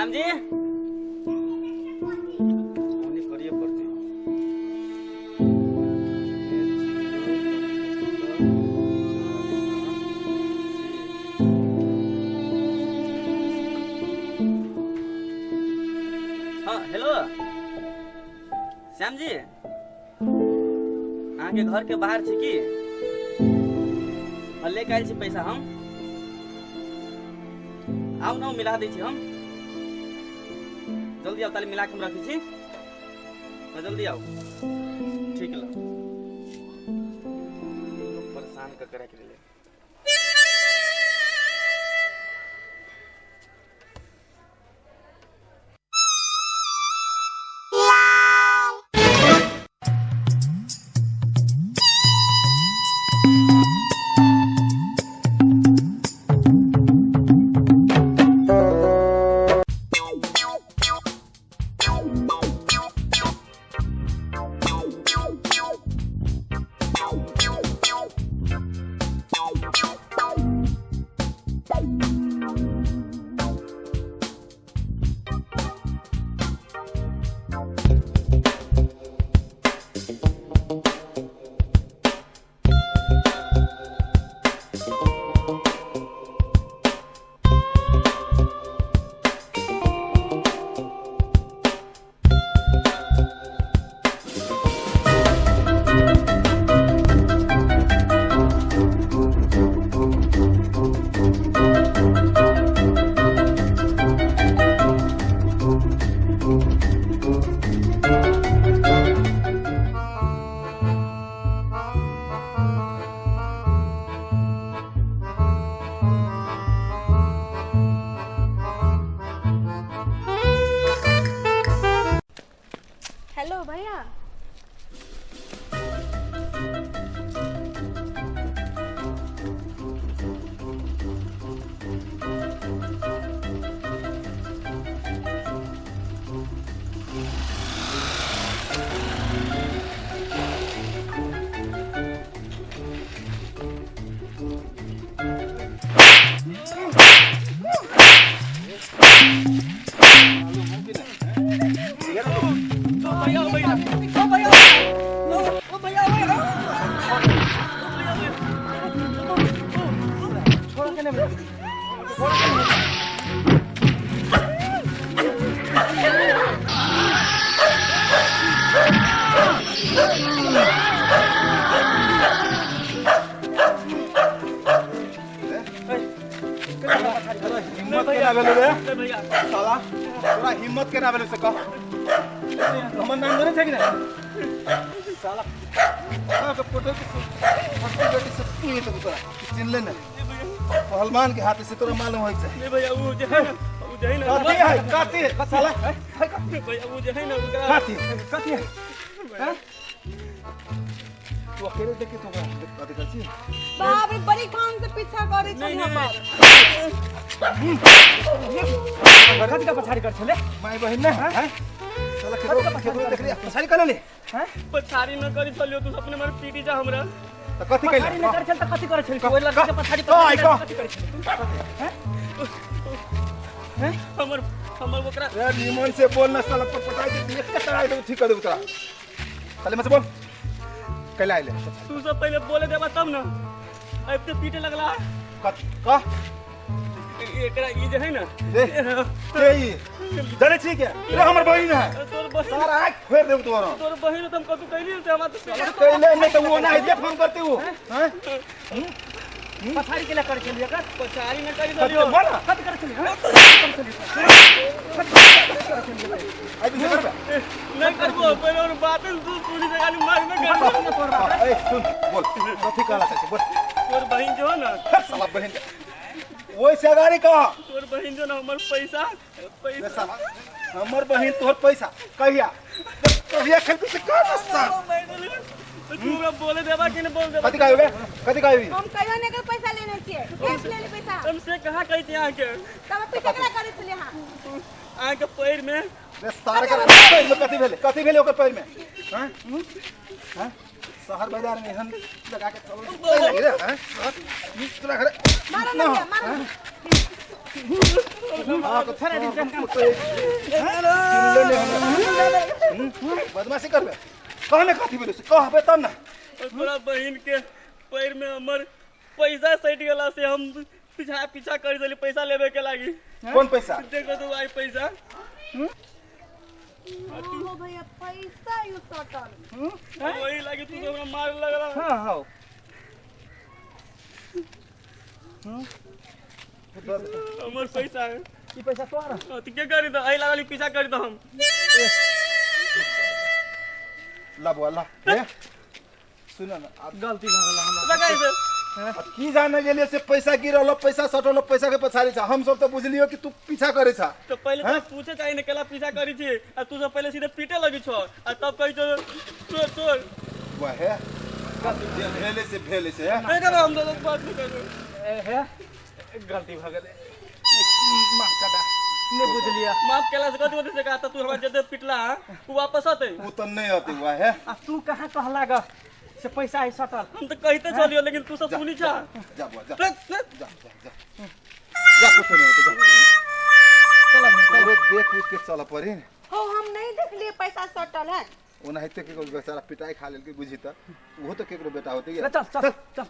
श्याम जी करिए पड़ती हाँ हेलो श्याम जी अहाँ के घर के बाहर छी की लेके आयल छी पैसा हम आउ ना मिला दै छी हम जल्दी आओ ताले मिला के हम रखी छी जल्दी आओ ठीक है परेशान का करे के लिए हेलो भैया हिम्मत के ना भेल से कह हमर नाम जाने छै कि नहीं साला हां के फोटो बेटी से तू तो तोरा चिन्ह ले ना पहलवान के हाथ से तोरा मालूम होई छै नहीं भैया वो जे है ना काती है साला भैया वो जे है ना काती है हैं तू अकेले देख के तो कथि कर छी बाप रे बड़ी खान से पीछा करे छै हमर कथि का पछाड़ी कर छले माय बहिन ने हैं साला के देख लिया पछाड़ी कर ले हैं पछाड़ी न करी चलियो तू अपने मार पीटी जा हमरा तो कथि कैले पछाड़ी न कर चल त कथि करे छल ओइ लड़का के पछाड़ी कथि करे छल हैं हमर ओकरा यार निमन से बोल ना साला पटाई दे एक कटाई दे ठीक कर दे उतरा पहले मत बोल कैला आइले तू सब पहले बोले देबा तब ना अब तो पीटे लगला का एकरा ई जे है ना के ई जाने छी के रे हमर बहिन है तोर बहिन सारा आंख फेर देब तोरा तोर बहिन तुम कतु कैली से हम तो कैले नहीं तो वो ना है फोन करते हो हैं पछाड़ी के लिए कर चलिए का पछाड़ी न करी चलियो बोल कत कर चलिए अभी से करबे नहीं करबो पहले और बात तू पूरी जगह में मार में कर ए सुन बोल कथि कहला छै बोल तोर बहिन जो ना साला बहिन ओइ से गाड़ी का तोर बहिन जो ना हमर पैसा साला हमर बहिन तोहर पैसा कहिया कहिया खेल से का नस्ता तू बोले देबा कि नहीं बोल देबा कथि कहबे कथि कहबी हम कहियो ने के पैसा लेने छिए कैश ले ले पैसा तुमसे कहां कहती आके तब पीछे करा करे छले हां आके पैर में रे सारे के पैर में कथि भेले ओकर पैर में हैं हैं शहर बाजार में हम लगा के चलो रे हैं तोरा घरे मारो ना मारो हाँ तो थोड़ा दिन बदमाशी करबे कहने कथी बोले से कहबे तब ना तोरा बहन के पैर में हमर पैसा सट गेला से हम पीछा पीछा कर देली पैसा लेबे के लागी। कौन पैसा देखो तो आई पैसा ओ भैया पैसा यू सटल वही लागी तू हमरा मार लग रहा। हां हां हमर पैसा है ई पैसा तोरा तो के करी त आई लागली पीछा करी त हम ला बोला हे सुन ना अब गलती भ गेल हमरा लगाई से अब की जाने गेलिए से पैसा गिरल पैसा सटल पैसा के पछाड़ी छ हम सब तो बुझलियो कि तू पीछा करे छ तो पहले तो पूछे चाहिए ने केला पीछा करी थी आ तू सब पहले सीधे पीटे लगी छो आ तब कही तो चोर चोर वाह है भेले से है नहीं करो हम दोनों बात नहीं करो हे गलती भ गेल माफ कर दे ने बुझलिया माफ केला से कथि से कहता तू हमरा जदे पिटला तू वापस आते वो तो नहीं आती हुआ है आ तू कहां कहला ग से पैसा है सटल हम तो कहते चलियो लेकिन तू सब सुनी छा जा बुआ जा रख, रख। जा कुछ नहीं होता चल अरे देख उठ के चल पड़ी हो हम नहीं देख लिए पैसा सटल है ओना हेते के बेचारा पिटाई खा लेल के बुझी त वो तो केकरो बेटा होते चल चल चल